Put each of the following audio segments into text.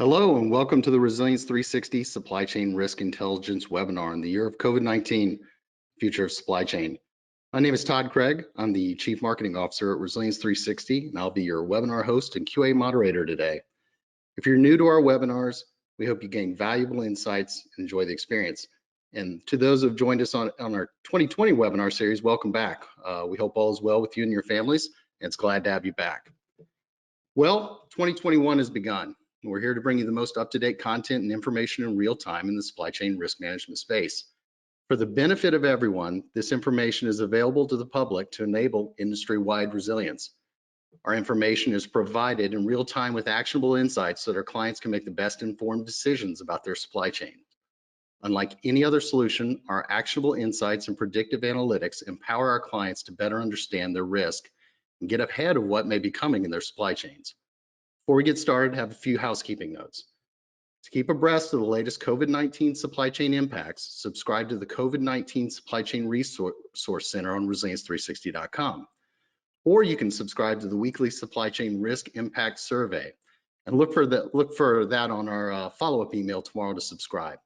Hello and welcome to the Resilience 360 Supply Chain Risk Intelligence webinar in the year of COVID-19, Future of Supply Chain. My name is Todd Craig. I'm the Chief Marketing Officer at Resilience 360, and I'll be your webinar host and QA moderator today. If you're new to our webinars, we hope you gain valuable insights and enjoy the experience. And to those who have joined us on our 2020 webinar series, welcome back. We hope all is well with you and your families, and it's glad to have you back. Well, 2021 has begun. We're here to bring you the most up-to-date content and information in real time in the supply chain risk management space. For the benefit of everyone, this information is available to the public to enable industry-wide resilience. Our information is provided in real time with actionable insights so that our clients can make the best informed decisions about their supply chain. Unlike any other solution, our actionable insights and predictive analytics empower our clients to better understand their risk and get ahead of what may be coming in their supply chains. Before we get started, I have a few housekeeping notes. To keep abreast of the latest COVID-19 supply chain impacts, subscribe to the COVID-19 Supply Chain Resource Center on resilience360.com. Or you can subscribe to the weekly Supply Chain Risk Impact Survey and look for that on our follow-up email tomorrow to subscribe.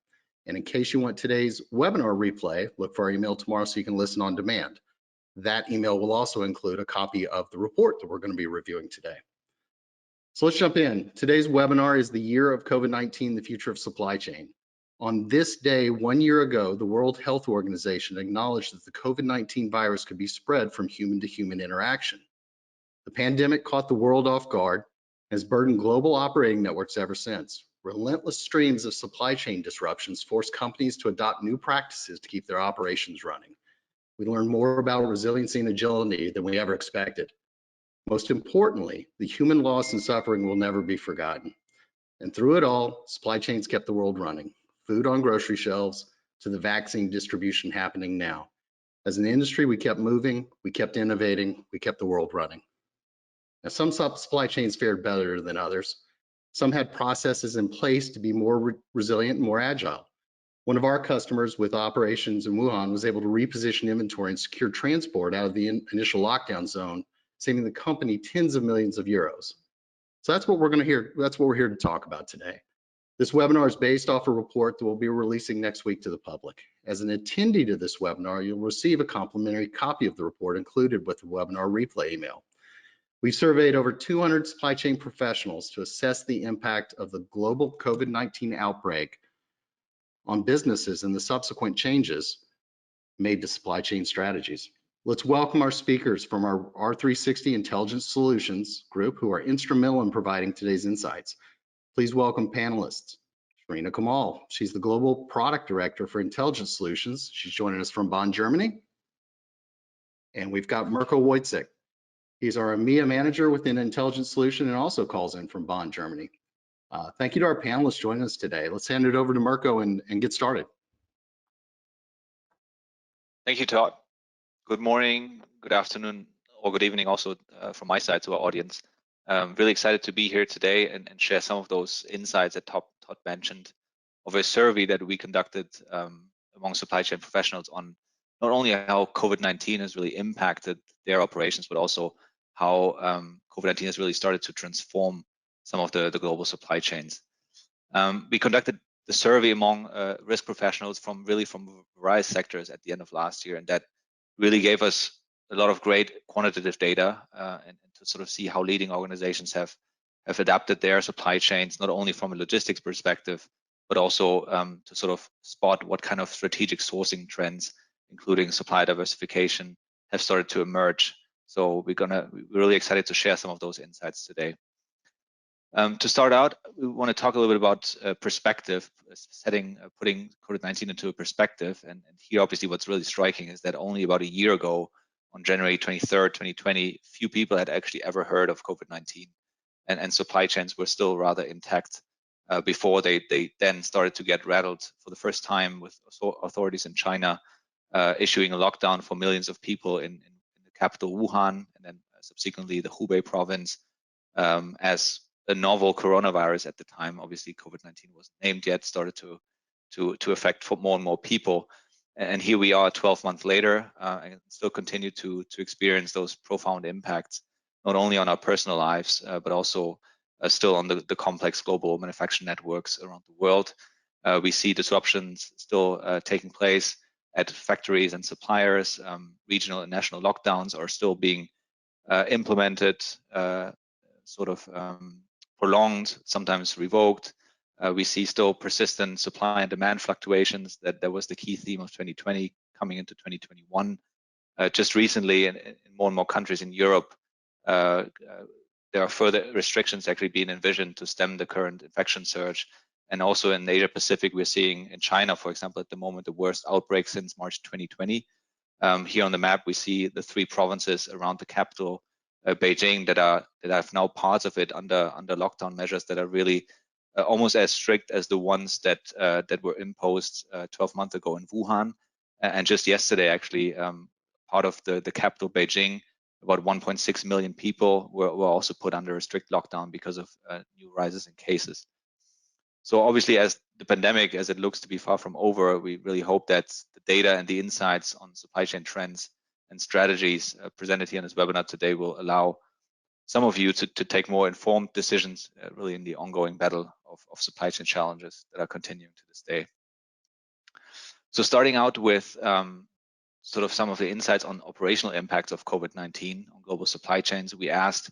And in case you want today's webinar replay, look for our email tomorrow so you can listen on demand. That email will also include a copy of the report that we're going to be reviewing today. So let's jump in. Today's webinar is the year of COVID-19, the future of supply chain. On this day, 1 year ago, the World Health Organization acknowledged that the COVID-19 virus could be spread from human to human interaction. The pandemic caught the world off guard and has burdened global operating networks ever since. Relentless streams of supply chain disruptions forced companies to adopt new practices to keep their operations running. We learned more about resiliency and agility than we ever expected. Most importantly, the human loss and suffering will never be forgotten. And through it all, supply chains kept the world running, food on grocery shelves to the vaccine distribution happening now. As an industry, we kept moving, we kept innovating, we kept the world running. Now, some supply chains fared better than others. Some had processes in place to be more resilient and more agile. One of our customers with operations in Wuhan was able to reposition inventory and secure transport out of the initial lockdown zone, saving the company tens of millions of euros. So that's what we're here to talk about today. This webinar is based off a report that we'll be releasing next week to the public. As an attendee to this webinar, you'll receive a complimentary copy of the report included with the webinar replay email. We surveyed over 200 supply chain professionals to assess the impact of the global COVID-19 outbreak on businesses and the subsequent changes made to supply chain strategies. Let's welcome our speakers from our R360 Intelligence Solutions group who are instrumental in providing today's insights. Please welcome panelists. Sharina Kamal, she's the Global Product Director for Intelligence Solutions. She's joining us from Bonn, Germany. And we've got Mirko Wojcik. He's our EMEA Manager within Intelligence Solution and also calls in from Bonn, Germany. Thank you to our panelists joining us today. Let's hand it over to Mirko and get started. Thank you, Todd. Good morning, good afternoon, or good evening also from my side to our audience. Really excited to be here today and share some of those insights that Todd mentioned of a survey that we conducted among supply chain professionals on not only how COVID-19 has really impacted their operations, but also how COVID-19 has really started to transform some of the global supply chains. We conducted the survey among risk professionals from various sectors at the end of last year, and that really gave us a lot of great quantitative data and to sort of see how leading organizations have adapted their supply chains, not only from a logistics perspective, but also to sort of spot what kind of strategic sourcing trends, including supply diversification, have started to emerge. So we're really excited to share some of those insights today. To start out, we want to talk a little bit about perspective, putting COVID-19 into a perspective. And here, obviously, what's really striking is that only about a year ago, on January 23rd, 2020, few people had actually ever heard of COVID-19. And supply chains were still rather intact before they then started to get rattled for the first time with authorities in China issuing a lockdown for millions of people in the capital, Wuhan, and then subsequently the Hubei province as a novel coronavirus at the time. Obviously, COVID-19 wasn't named yet, started to affect more and more people. And here we are 12 months later and still continue to experience those profound impacts, not only on our personal lives, but also still on the complex global manufacturing networks around the world. We see disruptions still taking place at factories and suppliers. Regional and national lockdowns are still being implemented, prolonged, sometimes revoked. We see still persistent supply and demand fluctuations. That was the key theme of 2020 coming into 2021. Just recently, in more and more countries in Europe, there are further restrictions actually being envisioned to stem the current infection surge. And also in Asia Pacific, we're seeing in China, for example, at the moment, the worst outbreak since March 2020. Here on the map, we see the 3 provinces around the capital, Beijing, that have now parts of it under lockdown measures that are really almost as strict as the ones that were imposed 12 months ago in Wuhan. And just yesterday, actually, part of the capital, Beijing, about 1.6 million people were also put under a strict lockdown because of new rises in cases. So obviously, as the pandemic, as it looks to be far from over, we really hope that the data and the insights on supply chain trends and strategies presented here in this webinar today will allow some of you to take more informed decisions really in the ongoing battle of supply chain challenges that are continuing to this day. So starting out with sort of some of the insights on operational impacts of COVID-19 on global supply chains, we asked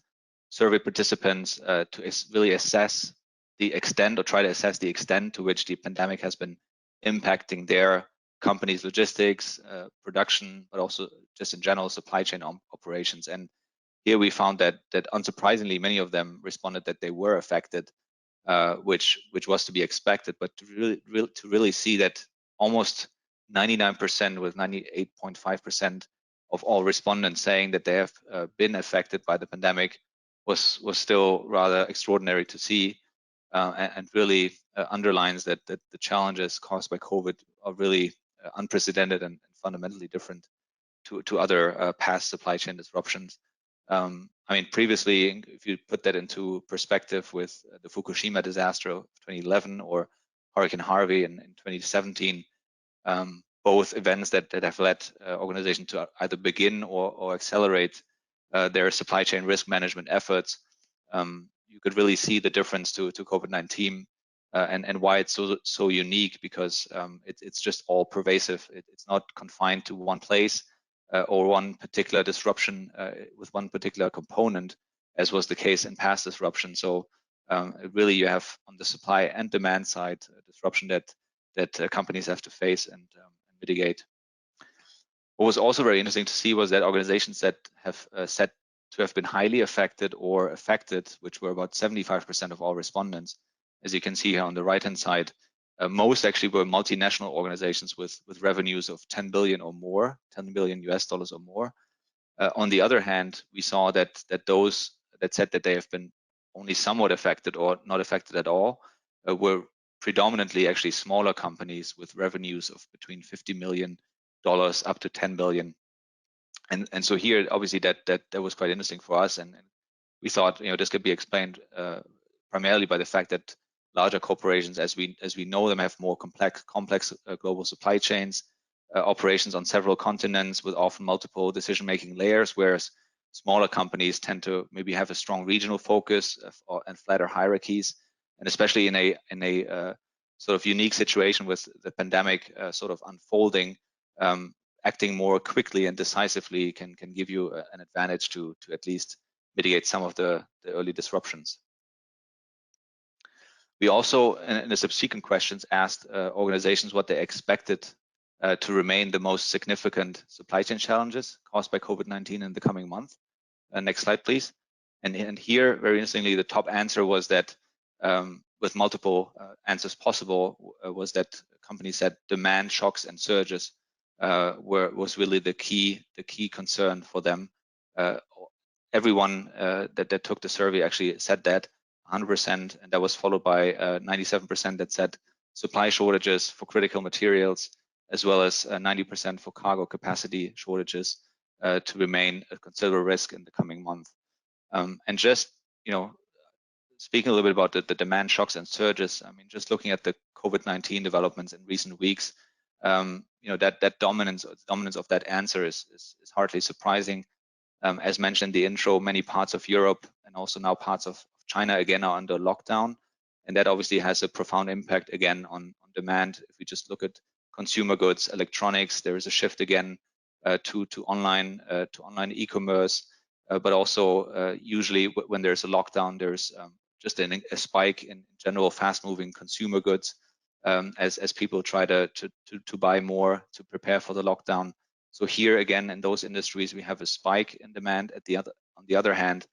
survey participants to really assess the extent, or try to assess the extent to which the pandemic has been impacting their company's logistics, production, but also just in general supply chain operations. And here we found that unsurprisingly, many of them responded that they were affected, which was to be expected. But to really see that almost 99%, with 98.5% of all respondents saying that they have been affected by the pandemic was still rather extraordinary to see, and really underlines that the challenges caused by COVID are really unprecedented and fundamentally different to other past supply chain disruptions. I mean, previously, if you put that into perspective with the Fukushima disaster of 2011 or Hurricane Harvey in 2017, both events that have led organizations to either begin or accelerate their supply chain risk management efforts, you could really see the difference to COVID-19 and why it's so unique, because it's just all pervasive. It's not confined to one place or one particular disruption with one particular component, as was the case in past disruptions. So really, you have on the supply and demand side disruption that companies have to face and mitigate. What was also very interesting to see was that organizations that have said to have been highly affected or affected, which were about 75% of all respondents, as you can see here on the right-hand side, most actually were multinational organizations with revenues of 10 billion or more, $10 billion or more. On the other hand, we saw that those that said that they have been only somewhat affected or not affected at all were predominantly actually smaller companies with revenues of between $50 million up to 10 billion. And so here, obviously, that was quite interesting for us, and we thought, this could be explained primarily by the fact that larger corporations, as we know them, have more complex global supply chains, operations on several continents with often multiple decision-making layers, whereas smaller companies tend to maybe have a strong regional focus and flatter hierarchies, and especially in a sort of unique situation with the pandemic sort of unfolding. Acting more quickly and decisively can give you an advantage to at least mitigate some of the early disruptions. We also, in the subsequent questions, asked organizations what they expected to remain the most significant supply chain challenges caused by COVID-19 in the coming month. Next slide, please. And here, very interestingly, the top answer was that, with multiple answers possible, was that companies said demand shocks and surges was really the key concern for them. Everyone that took the survey actually said that 100%, and that was followed by 97% that said supply shortages for critical materials, as well as 90% for cargo capacity shortages to remain a considerable risk in the coming month. And just speaking a little bit about the demand shocks and surges, I mean, just looking at the COVID-19 developments in recent weeks, that dominance of that answer is hardly surprising. As mentioned in the intro, many parts of Europe and also now parts of China again are under lockdown, and that obviously has a profound impact again on demand. If we just look at consumer goods, electronics, there is a shift again to online e-commerce, but also usually when there's a lockdown, there's just a spike in general fast-moving consumer goods as people try to buy more to prepare for the lockdown. So here again, in those industries, we have a spike in demand. On the other hand,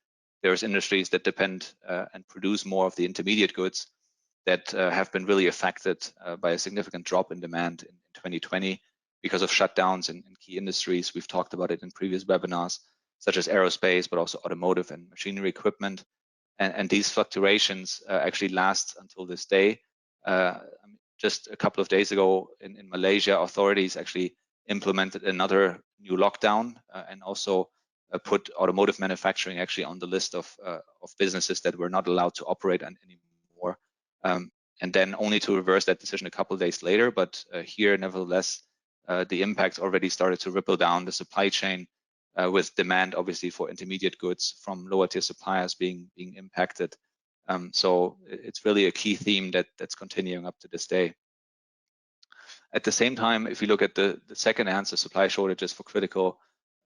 there's industries that depend and produce more of the intermediate goods that have been really affected by a significant drop in demand in 2020 because of shutdowns in key industries. We've talked about it in previous webinars, such as aerospace, but also automotive and machinery equipment. And these fluctuations actually last until this day. Just a couple of days ago in Malaysia, authorities actually implemented another new lockdown and also put automotive manufacturing actually on the list of businesses that were not allowed to operate anymore. And then only to reverse that decision a couple of days later. But here, nevertheless, the impacts already started to ripple down the supply chain with demand, obviously, for intermediate goods from lower tier suppliers being impacted. So it's really a key theme that's continuing up to this day. At the same time, if you look at the second answer, supply shortages for critical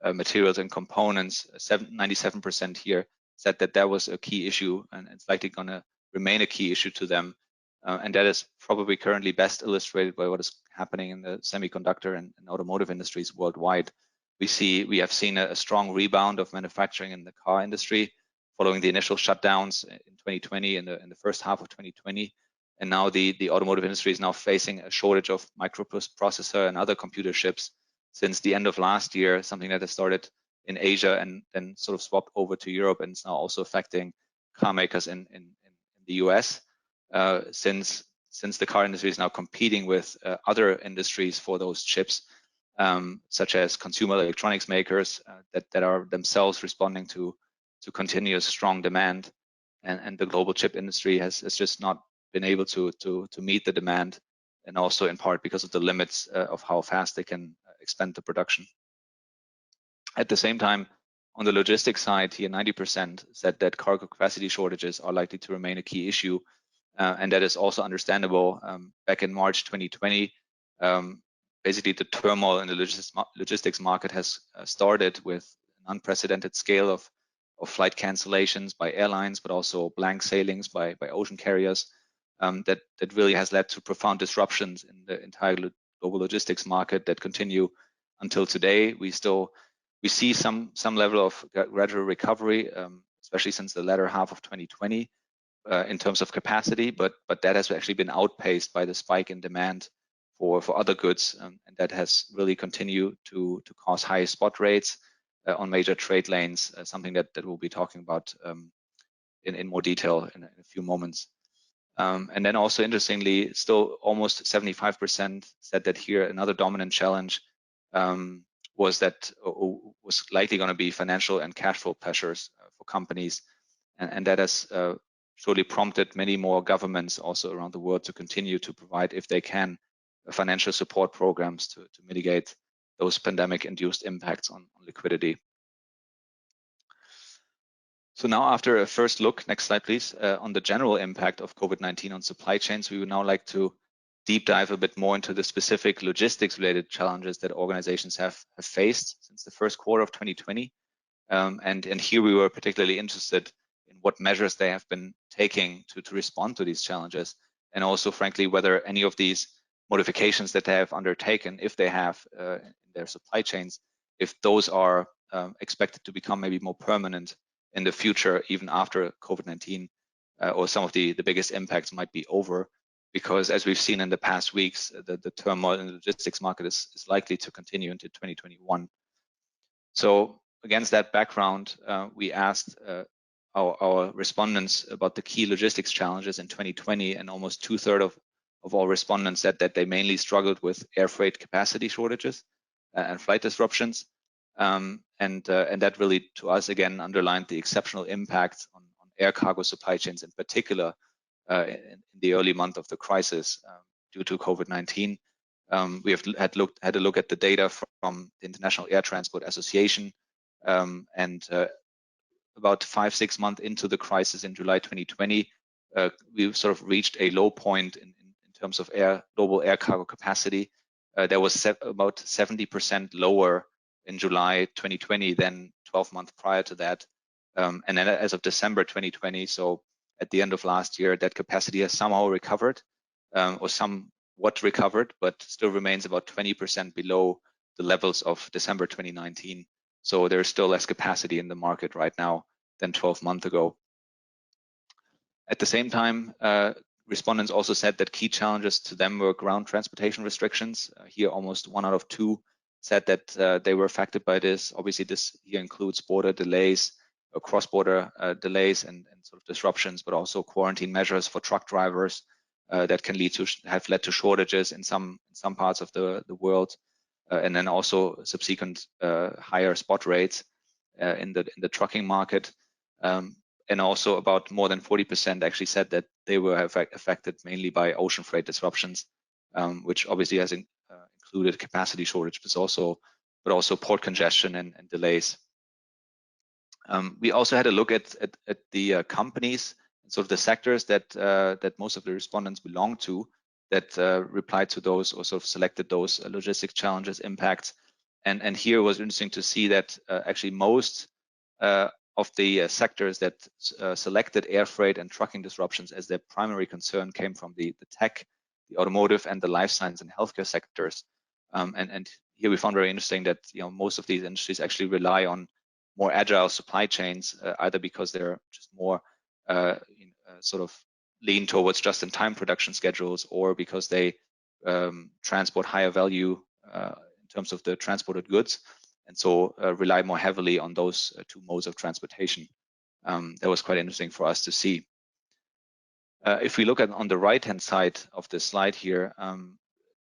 materials and components, 97% here said that was a key issue, and it's likely going to remain a key issue to them. And that is probably currently best illustrated by what is happening in the semiconductor and automotive industries worldwide. We have seen a strong rebound of manufacturing in the car industry following the initial shutdowns in 2020 and in the first half of 2020. And now the automotive industry is now facing a shortage of microprocessor and other computer chips since the end of last year, something that has started in Asia and then sort of swapped over to Europe, and it's now also affecting car makers in the US. Since the car industry is now competing with other industries for those chips, such as consumer electronics makers that are themselves responding to continuous strong demand, and the global chip industry has just not been able to meet the demand, and also in part because of the limits of how fast they can expand the production. At the same time, on the logistics side, here 90% said that cargo capacity shortages are likely to remain a key issue, and that is also understandable. Back in March 2020, basically the turmoil in the logistics market has started with an unprecedented scale of flight cancellations by airlines, but also blank sailings by ocean carriers. That really has led to profound disruptions in the entire global logistics market that continue until today. We see some level of gradual recovery, especially since the latter half of 2020 in terms of capacity, but that has actually been outpaced by the spike in demand for other goods, and that has really continued to cause high spot rates on major trade lanes, something that we'll be talking about in more detail in a few moments. And then also interestingly, still almost 75% said that here another dominant challenge was likely going to be financial and cash flow pressures for companies, and that has surely prompted many more governments also around the world to continue to provide, if they can, financial support programs to mitigate those pandemic-induced impacts on liquidity. So now, after a first look, next slide please, on the general impact of COVID-19 on supply chains, we would now like to deep dive a bit more into the specific logistics-related challenges that organizations have faced since the first quarter of 2020. And here we were particularly interested in what measures they have been taking to respond to these challenges, and also, frankly, whether any of these modifications that they have undertaken, if they have in their supply chains, if those are expected to become maybe more permanent in the future, even after COVID-19, or some of the biggest impacts might be over, because as we've seen in the past weeks, the turmoil in the logistics market is likely to continue into 2021. So against that background, we asked our respondents about the key logistics challenges in 2020, and almost 2/3 of all respondents said that they mainly struggled with air freight capacity shortages and flight disruptions. And that really, to us, again, underlined the exceptional impact on air cargo supply chains, in particular in the early month of the crisis due to COVID-19. We have had a look at the data from the International Air Transport Association, and about 5-6 months into the crisis in July 2020, we sort of reached a low point in terms of global air cargo capacity. There was about 70% lower in July 2020 than 12 months prior to that. And then as of December 2020, so at the end of last year, that capacity has somehow recovered, or somewhat recovered, but still remains about 20% below the levels of December 2019. So there's still less capacity in the market right now than 12 months ago. At the same time, respondents also said that key challenges to them were ground transportation restrictions. Here, almost 1 out of 2 said that they were affected by this. Obviously, this here includes border delays, cross-border delays and sort of disruptions, but also quarantine measures for truck drivers that can have led to shortages in some parts of the world, and then also subsequent higher spot rates in the trucking market. And also about more than 40% actually said that they were affected mainly by ocean freight disruptions, which obviously has included capacity shortage, but also port congestion and delays. We also had a look at the companies and sort of the sectors that most of the respondents belong to that replied to those or sort of selected those logistic challenges impacts. And here it was interesting to see that actually most of the sectors that selected air freight and trucking disruptions as their primary concern came from the tech, the automotive, and the life science and healthcare sectors. And here we found very interesting that most of these industries actually rely on more agile supply chains, either because they're just more sort of lean towards just-in-time production schedules, or because they transport higher value in terms of the transported goods, and so rely more heavily on those 2 modes of transportation. That was quite interesting for us to see. If we look at on the right-hand side of the slide here,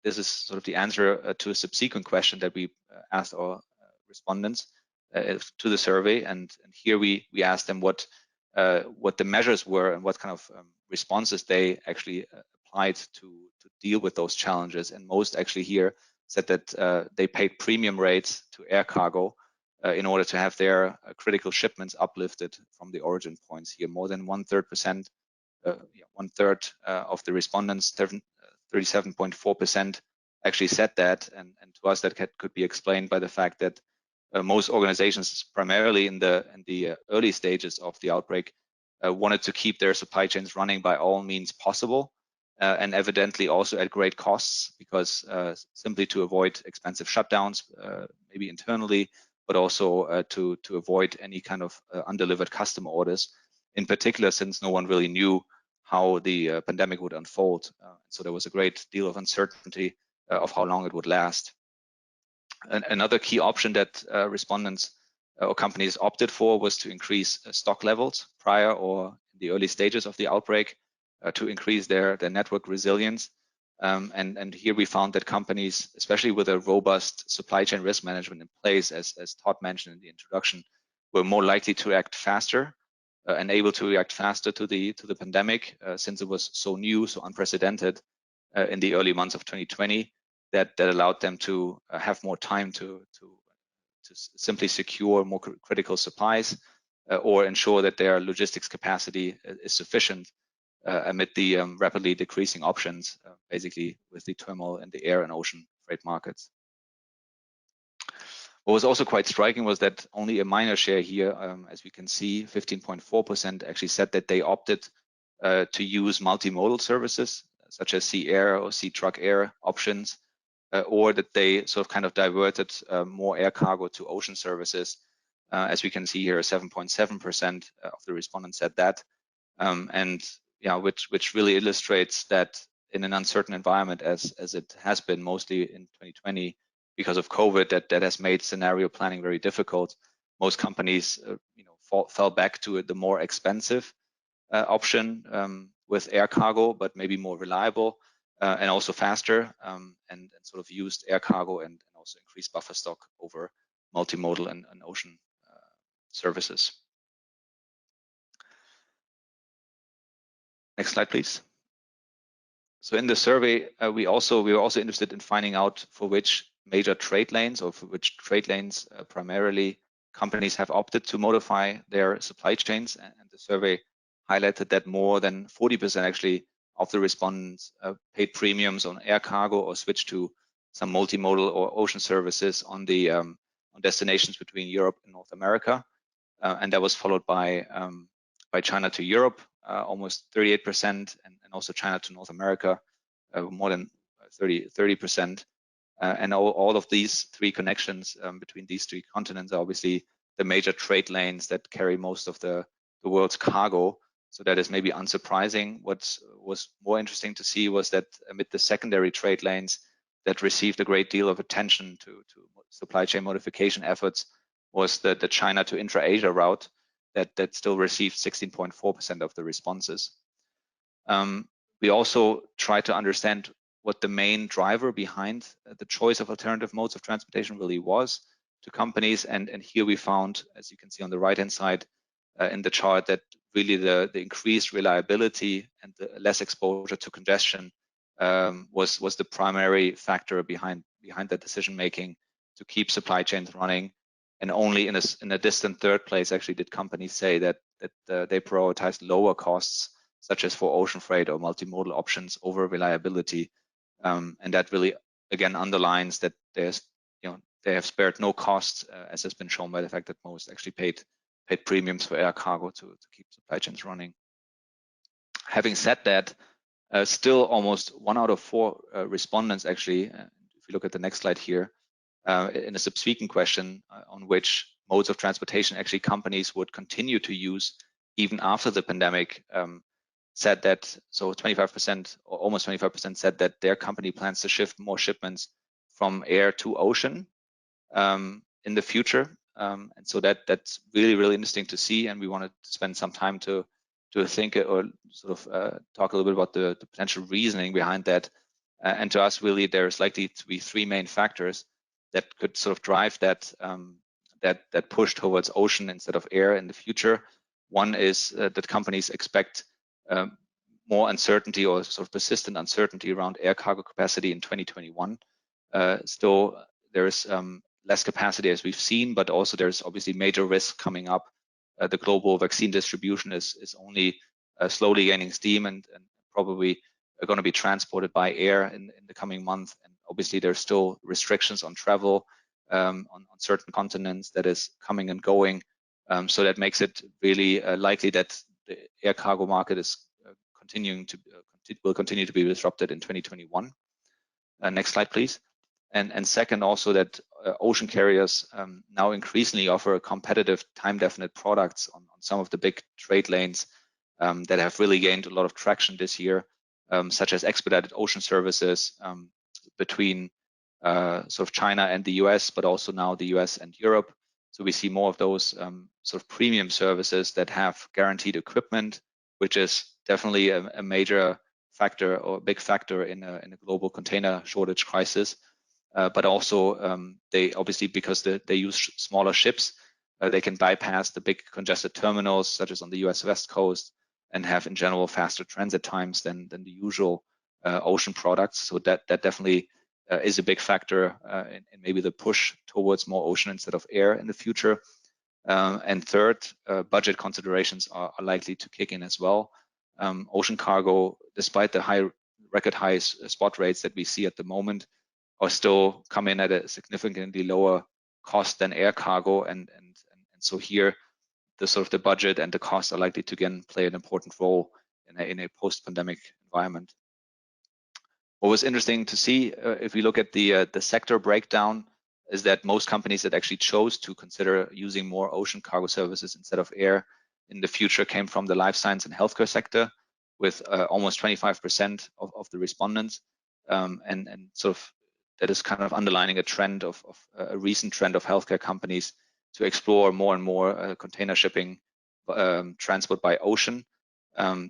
this is sort of the answer to a subsequent question that we asked our respondents to the survey, and here we asked them what the measures were and what kind of responses they actually applied to deal with those challenges. And most actually here said that they paid premium rates to air cargo in order to have their critical shipments uplifted from the origin points. Here, more than 1/3% of the respondents, 37.4%, actually said that. And to us, that could be explained by the fact that most organizations, primarily in the early stages of the outbreak, wanted to keep their supply chains running by all means possible, and evidently also at great costs, because simply to avoid expensive shutdowns, maybe internally, but also to avoid any kind of undelivered customer orders, in particular, since no one really knew how the pandemic would unfold. So there was a great deal of uncertainty of how long it would last. Another key option that respondents or companies opted for was to increase stock levels prior or in the early stages of the outbreak to increase their network resilience. And here we found that companies, especially with a robust supply chain risk management in place, as Todd mentioned in the introduction, were more likely to act faster and able to react faster to the pandemic, since it was so new, so unprecedented in the early months of 2020, that allowed them to have more time to simply secure more critical supplies or ensure that their logistics capacity is sufficient amid the rapidly decreasing options, basically with the turmoil in the air and ocean freight markets. What was also quite striking was that only a minor share here, as we can see, 15.4% actually said that they opted to use multimodal services, such as sea air or sea truck air options, or that they sort of kind of diverted more air cargo to ocean services. As we can see here, 7.7% of the respondents said that. And yeah, which really illustrates that in an uncertain environment, as it has been mostly in 2020 because of COVID, that has made scenario planning very difficult. Most companies, fell back to the more expensive option with air cargo, but maybe more reliable and also faster, and sort of used air cargo and also increased buffer stock over multimodal and ocean services. Next slide, please. So in the survey, we were also interested in finding out for which major trade lanes, or for which trade lanes primarily companies have opted to modify their supply chains, and the survey highlighted that more than 40% actually of the respondents paid premiums on air cargo or switched to some multimodal or ocean services on the on destinations between Europe and North America, and that was followed by China to Europe, almost 38%, and also China to North America, more than 30%. And all of these three connections between these three continents are obviously the major trade lanes that carry most of the world's cargo. So that is maybe unsurprising. What was more interesting to see was that amid the secondary trade lanes that received a great deal of attention to supply chain modification efforts was the China to intra-Asia route that still received 16.4% of the responses. We also tried to understand what the main driver behind the choice of alternative modes of transportation really was to companies. And here we found, as you can see on the right-hand side in the chart, that really the increased reliability and the less exposure to congestion was the primary factor behind that decision-making to keep supply chains running. And only in a distant third place, actually, did companies say that they prioritized lower costs, such as for ocean freight or multimodal options over reliability. And that really, again, underlines that they have spared no costs, as has been shown by the fact that most actually paid premiums for air cargo to keep supply chains running. Having said that, still almost 1 out of 4 respondents actually, if you look at the next slide here, in a subsequent question on which modes of transportation actually companies would continue to use even after the pandemic, said that, so 25% or almost 25% said that their company plans to shift more shipments from air to ocean in the future. And so that's really interesting to see, and we wanted to spend some time to think or sort of talk a little bit about the potential reasoning behind that. And to us, really, there's likely to be 3 main factors that could sort of drive that that push towards ocean instead of air in the future. One is that companies expect more uncertainty or sort of persistent uncertainty around air cargo capacity in 2021. Still, there's less capacity as we've seen, but also there's obviously major risk coming up. The global vaccine distribution is only slowly gaining steam and probably are going to be transported by air in the coming month. And obviously there's still restrictions on travel on certain continents that is coming and going. So that makes it really likely that the air cargo market is will continue to be disrupted in 2021. Next slide, please. And second, also that ocean carriers now increasingly offer competitive time-definite products on some of the big trade lanes that have really gained a lot of traction this year, such as expedited ocean services between sort of China and the US, but also now the US and Europe. So we see more of those sort of premium services that have guaranteed equipment, which is definitely a major factor or a big factor in a global container shortage crisis. But also they obviously, because they use smaller ships, they can bypass the big congested terminals, such as on the US West Coast, and have in general faster transit times than the usual ocean products. So that definitely is a big factor in maybe the push towards more ocean instead of air in the future. And third, budget considerations are likely to kick in as well. Ocean cargo, despite the record high spot rates that we see at the moment, are still come in at a significantly lower cost than air cargo, and so here the sort of the budget and the costs are likely to again play an important role in a post-pandemic environment. What was interesting to see, if we look at the sector breakdown, is that most companies that actually chose to consider using more ocean cargo services instead of air in the future came from the life science and healthcare sector, with almost 25% of the respondents, and sort of that is kind of underlining a trend of a recent trend of healthcare companies to explore more and more container shipping transport by ocean.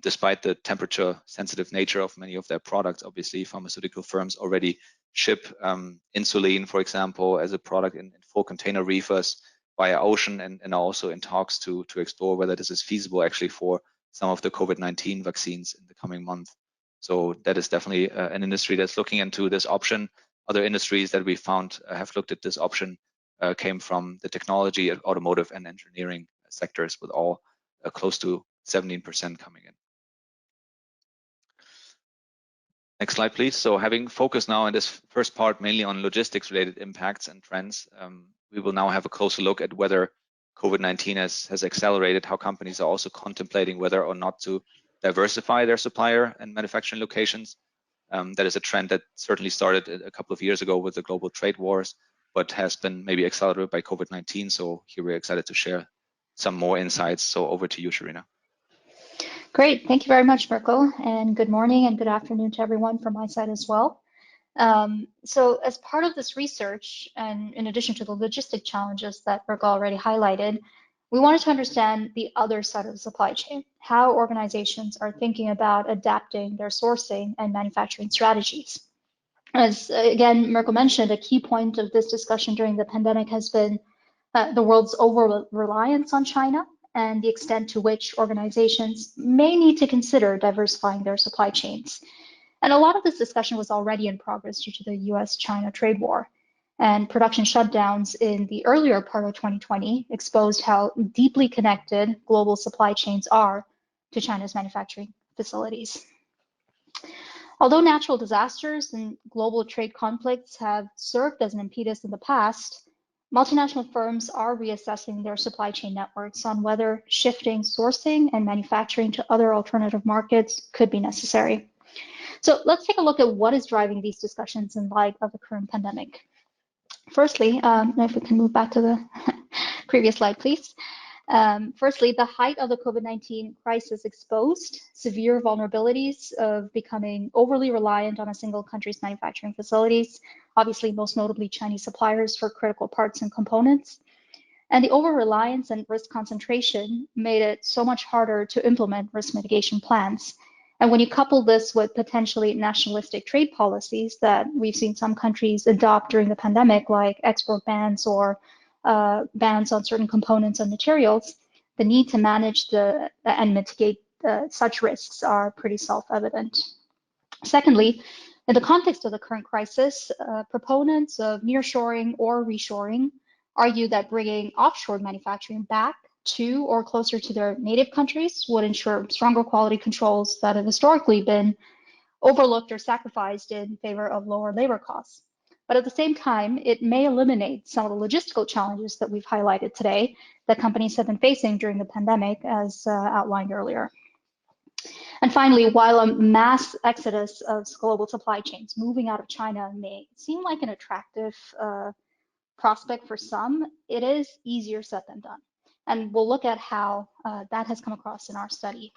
Despite the temperature sensitive nature of many of their products, obviously pharmaceutical firms already ship insulin, for example, as a product in full container reefers via ocean, and are also in talks to explore whether this is feasible actually for some of the COVID-19 vaccines in the coming month. So that is definitely an industry that's looking into this option. Other industries that we found have looked at this option came from the technology, automotive, and engineering sectors, with all close to 17% coming in. Next slide, please. So having focused now in this first part mainly on logistics-related impacts and trends, we will now have a closer look at whether COVID-19 has accelerated how companies are also contemplating whether or not to diversify their supplier and manufacturing locations. That is a trend that certainly started a couple of years ago with the global trade wars, but has been maybe accelerated by COVID-19. So here we're excited to share some more insights. So over to you, Sharina. Great, thank you very much, Mirko, and good morning and good afternoon to everyone from my side as well. So as part of this research, and in addition to the logistic challenges that Mirko already highlighted, we wanted to understand the other side of the supply chain, how organizations are thinking about adapting their sourcing and manufacturing strategies. As again, Mirko mentioned, a key point of this discussion during the pandemic has been the world's over-reliance on China and the extent to which organizations may need to consider diversifying their supply chains. And a lot of this discussion was already in progress due to the US-China trade war. And production shutdowns in the earlier part of 2020 exposed how deeply connected global supply chains are to China's manufacturing facilities. Although natural disasters and global trade conflicts have served as an impetus in the past, multinational firms are reassessing their supply chain networks on whether shifting sourcing and manufacturing to other alternative markets could be necessary. So let's take a look at what is driving these discussions in light of the current pandemic. Firstly, if we can move back to the previous slide, please. Firstly, the height of the COVID-19 crisis exposed severe vulnerabilities of becoming overly reliant on a single country's manufacturing facilities, obviously most notably Chinese suppliers for critical parts and components. And the over-reliance and risk concentration made it so much harder to implement risk mitigation plans. And when you couple this with potentially nationalistic trade policies that we've seen some countries adopt during the pandemic, like export bans or bans on certain components and materials, the need to manage and mitigate such risks are pretty self-evident. Secondly, in the context of the current crisis, proponents of nearshoring or reshoring argue that bringing offshore manufacturing back to or closer to their native countries would ensure stronger quality controls that have historically been overlooked or sacrificed in favor of lower labor costs. But at the same time, it may eliminate some of the logistical challenges that we've highlighted today that companies have been facing during the pandemic, as outlined earlier. And finally, while a mass exodus of global supply chains moving out of China may seem like an attractive prospect for some, it is easier said than done. And we'll look at how that has come across in our study,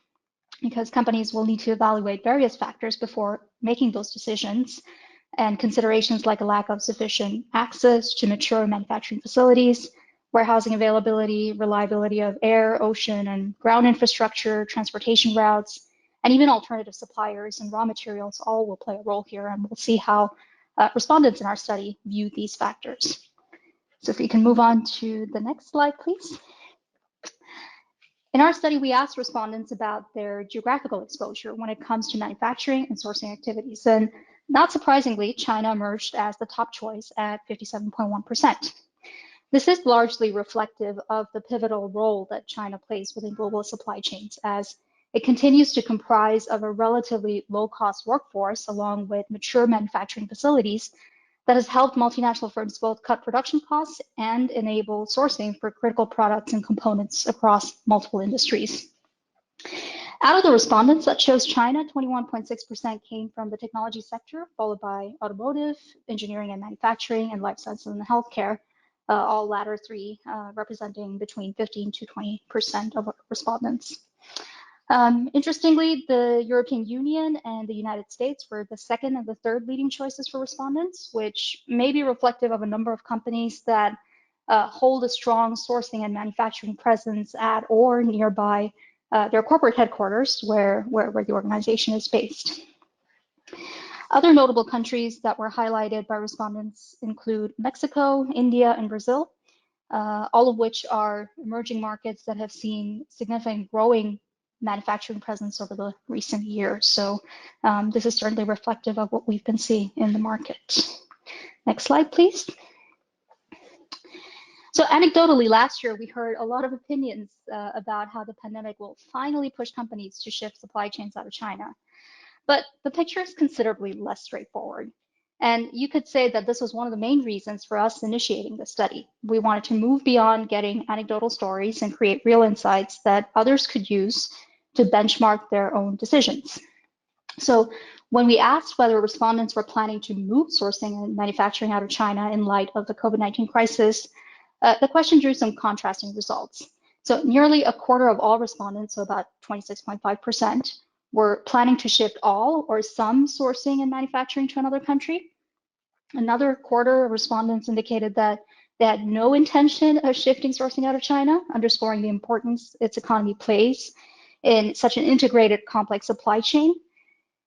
because companies will need to evaluate various factors before making those decisions, and considerations like a lack of sufficient access to mature manufacturing facilities, warehousing availability, reliability of air, ocean, and ground infrastructure, transportation routes, and even alternative suppliers and raw materials all will play a role here, and we'll see how respondents in our study view these factors. So if we can move on to the next slide, please. In our study, we asked respondents about their geographical exposure when it comes to manufacturing and sourcing activities. And not surprisingly, China emerged as the top choice at 57.1%. This is largely reflective of the pivotal role that China plays within global supply chains, as it continues to comprise of a relatively low-cost workforce along with mature manufacturing facilities that has helped multinational firms both cut production costs and enable sourcing for critical products and components across multiple industries. Out of the respondents that chose China, 21.6% came from the technology sector, followed by automotive, engineering and manufacturing, and life sciences and healthcare, all latter three representing between 15 to 20% of respondents. Interestingly, the European Union and the United States were the second and the third leading choices for respondents, which may be reflective of a number of companies that hold a strong sourcing and manufacturing presence at or nearby their corporate headquarters where the organization is based. Other notable countries that were highlighted by respondents include Mexico, India, and Brazil, all of which are emerging markets that have seen significant growing manufacturing presence over the recent years. So this is certainly reflective of what we've been seeing in the market. Next slide, please. So anecdotally, last year, we heard a lot of opinions about how the pandemic will finally push companies to shift supply chains out of China. But the picture is considerably less straightforward. And you could say that this was one of the main reasons for us initiating the study. We wanted to move beyond getting anecdotal stories and create real insights that others could use to benchmark their own decisions. So when we asked whether respondents were planning to move sourcing and manufacturing out of China in light of the COVID-19 crisis, the question drew some contrasting results. So nearly a quarter of all respondents, so about 26.5%, were planning to shift all or some sourcing and manufacturing to another country. Another quarter of respondents indicated that they had no intention of shifting sourcing out of China, underscoring the importance its economy plays in such an integrated, complex supply chain.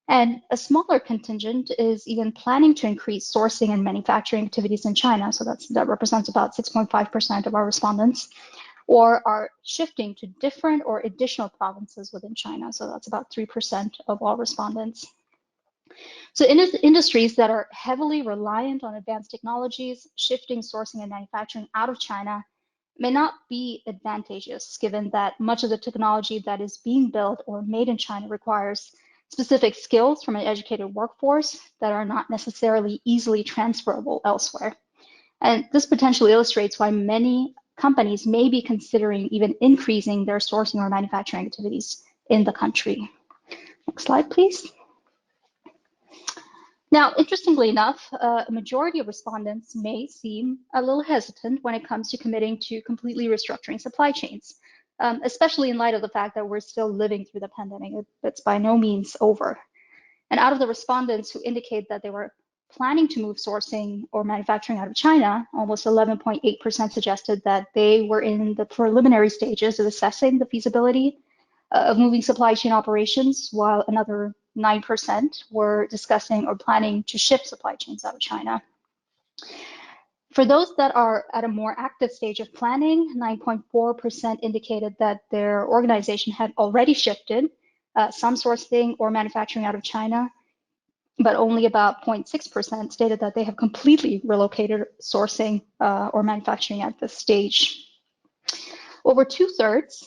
And a smaller contingent is even planning to increase sourcing and manufacturing activities in China. So that represents about 6.5% of our respondents, or are shifting to different or additional provinces within China. So that's about 3% of all respondents. So in industries that are heavily reliant on advanced technologies, shifting sourcing and manufacturing out of China may not be advantageous, given that much of the technology that is being built or made in China requires specific skills from an educated workforce that are not necessarily easily transferable elsewhere. And this potentially illustrates why many companies may be considering even increasing their sourcing or manufacturing activities in the country. Next slide, please. Now, interestingly enough, a majority of respondents may seem a little hesitant when it comes to committing to completely restructuring supply chains, especially in light of the fact that we're still living through the pandemic. It's by no means over. And out of the respondents who indicate that they were planning to move sourcing or manufacturing out of China, almost 11.8% suggested that they were in the preliminary stages of assessing the feasibility of moving supply chain operations, while another 9% were discussing or planning to shift supply chains out of China. For those that are at a more active stage of planning, 9.4% indicated that their organization had already shifted some sourcing or manufacturing out of China, but only about 0.6% stated that they have completely relocated sourcing or manufacturing at this stage. Over 2/3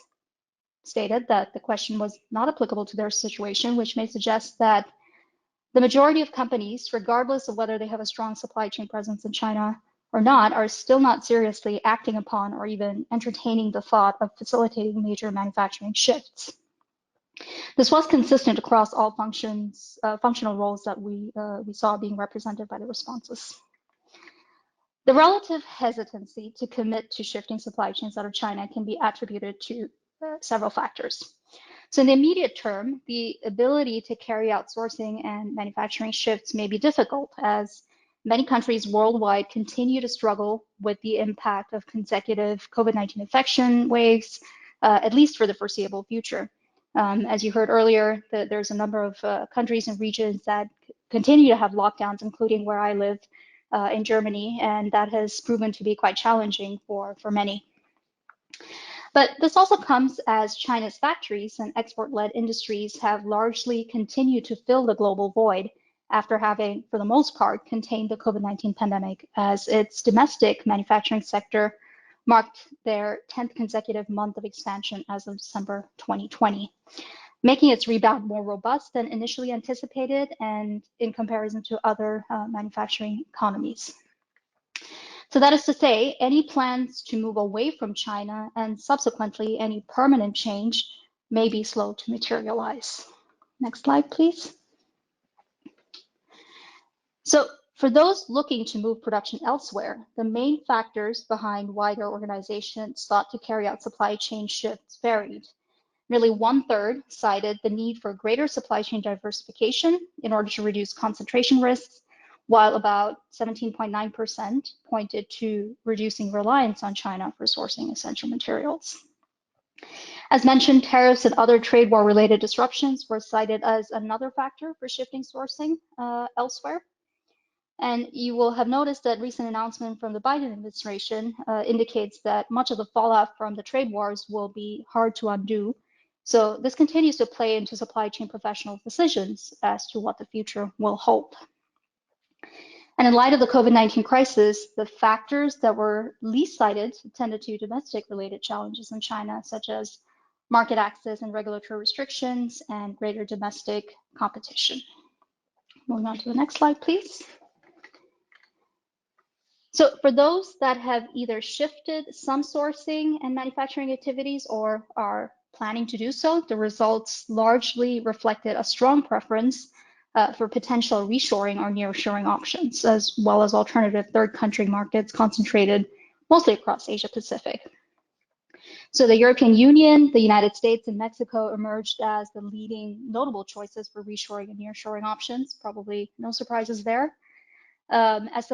stated that the question was not applicable to their situation, which may suggest that the majority of companies, regardless of whether they have a strong supply chain presence in China or not, are still not seriously acting upon or even entertaining the thought of facilitating major manufacturing shifts. This was consistent across all functional roles that we saw being represented by the responses. The relative hesitancy to commit to shifting supply chains out of China can be attributed to several factors. So in the immediate term, the ability to carry out sourcing and manufacturing shifts may be difficult, as many countries worldwide continue to struggle with the impact of consecutive COVID-19 infection waves, at least for the foreseeable future. As you heard earlier, there's a number of countries and regions that continue to have lockdowns, including where I live in Germany, and that has proven to be quite challenging for many. But this also comes as China's factories and export-led industries have largely continued to fill the global void after having, for the most part, contained the COVID-19 pandemic, as its domestic manufacturing sector marked their 10th consecutive month of expansion as of December 2020, making its rebound more robust than initially anticipated and in comparison to other manufacturing economies. So that is to say, any plans to move away from China and subsequently any permanent change may be slow to materialize. Next slide, please. So for those looking to move production elsewhere, the main factors behind why their organizations sought to carry out supply chain shifts varied. Nearly 1/3 cited the need for greater supply chain diversification in order to reduce concentration risks, while about 17.9% pointed to reducing reliance on China for sourcing essential materials. As mentioned, tariffs and other trade war-related disruptions were cited as another factor for shifting sourcing elsewhere. And you will have noticed that recent announcement from the Biden administration indicates that much of the fallout from the trade wars will be hard to undo. So this continues to play into supply chain professionals' decisions as to what the future will hold. And in light of the COVID-19 crisis, the factors that were least cited tended to domestic related challenges in China, such as market access and regulatory restrictions and greater domestic competition. Moving on to the next slide, please. So for those that have either shifted some sourcing and manufacturing activities or are planning to do so, the results largely reflected a strong preference for potential reshoring or nearshoring options, as well as alternative third country markets concentrated mostly across Asia Pacific. So the European Union, the United States, and Mexico emerged as the leading notable choices for reshoring and nearshoring options. Probably no surprises there. As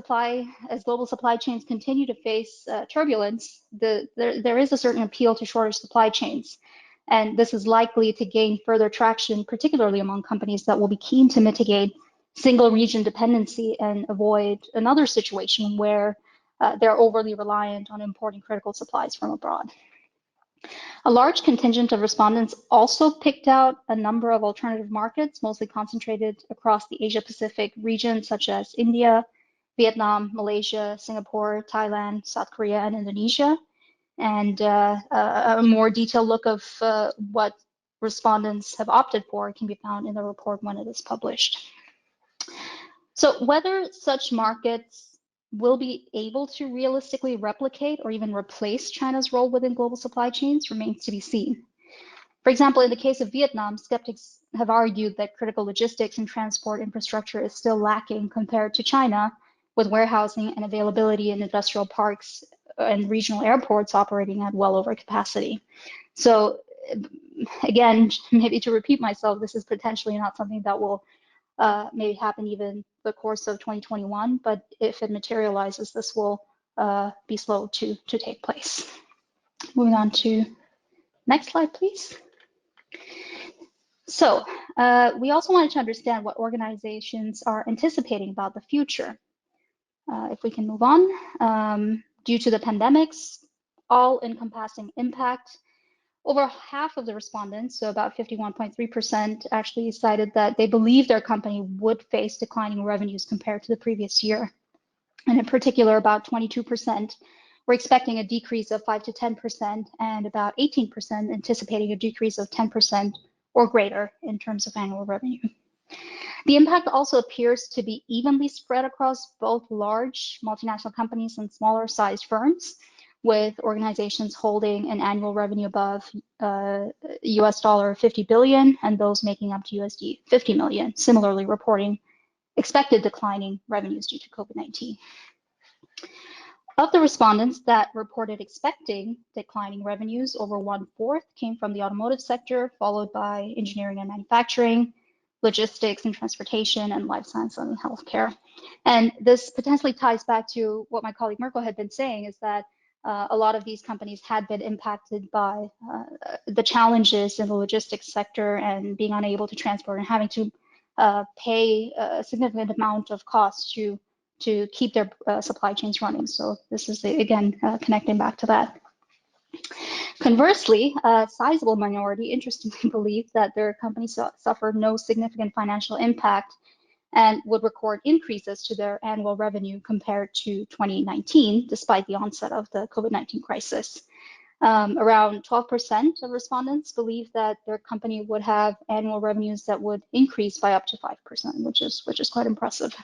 global supply chains continue to face turbulence, there is a certain appeal to shorter supply chains. And this is likely to gain further traction, particularly among companies that will be keen to mitigate single region dependency and avoid another situation where they're overly reliant on importing critical supplies from abroad. A large contingent of respondents also picked out a number of alternative markets, mostly concentrated across the Asia-Pacific region, such as India, Vietnam, Malaysia, Singapore, Thailand, South Korea, and Indonesia. And a more detailed look of what respondents have opted for can be found in the report when it is published. So whether such markets will be able to realistically replicate or even replace China's role within global supply chains remains to be seen. For example, in the case of Vietnam, skeptics have argued that critical logistics and transport infrastructure is still lacking compared to China, with warehousing and availability in industrial parks and regional airports operating at well over capacity. So again, maybe to repeat myself, this is potentially not something that will maybe happen even the course of 2021, but if it materializes, this will be slow to take place. Moving on to next slide, please. So we also wanted to understand what organizations are anticipating about the future. If we can move on, due to the pandemic's all-encompassing impact, over half of the respondents, so about 51.3%, actually cited that they believe their company would face declining revenues compared to the previous year. And in particular, about 22% were expecting a decrease of 5 to 10%, and about 18% anticipating a decrease of 10% or greater in terms of annual revenue. The impact also appears to be evenly spread across both large multinational companies and smaller sized firms, with organizations holding an annual revenue above US dollar 50 billion and those making up to USD 50 million, similarly reporting expected declining revenues due to COVID-19. Of the respondents that reported expecting declining revenues, over 1/4 came from the automotive sector, followed by engineering and manufacturing, logistics and transportation, and life science and healthcare. And this potentially ties back to what my colleague Mirko had been saying, is that a lot of these companies had been impacted by the challenges in the logistics sector and being unable to transport and having to pay a significant amount of costs to keep their supply chains running. So this is, again, connecting back to that. Conversely, a sizable minority interestingly believed that their companies suffered no significant financial impact and would record increases to their annual revenue compared to 2019, despite the onset of the COVID-19 crisis. Around 12% of respondents believe that their company would have annual revenues that would increase by up to 5%, which is quite impressive.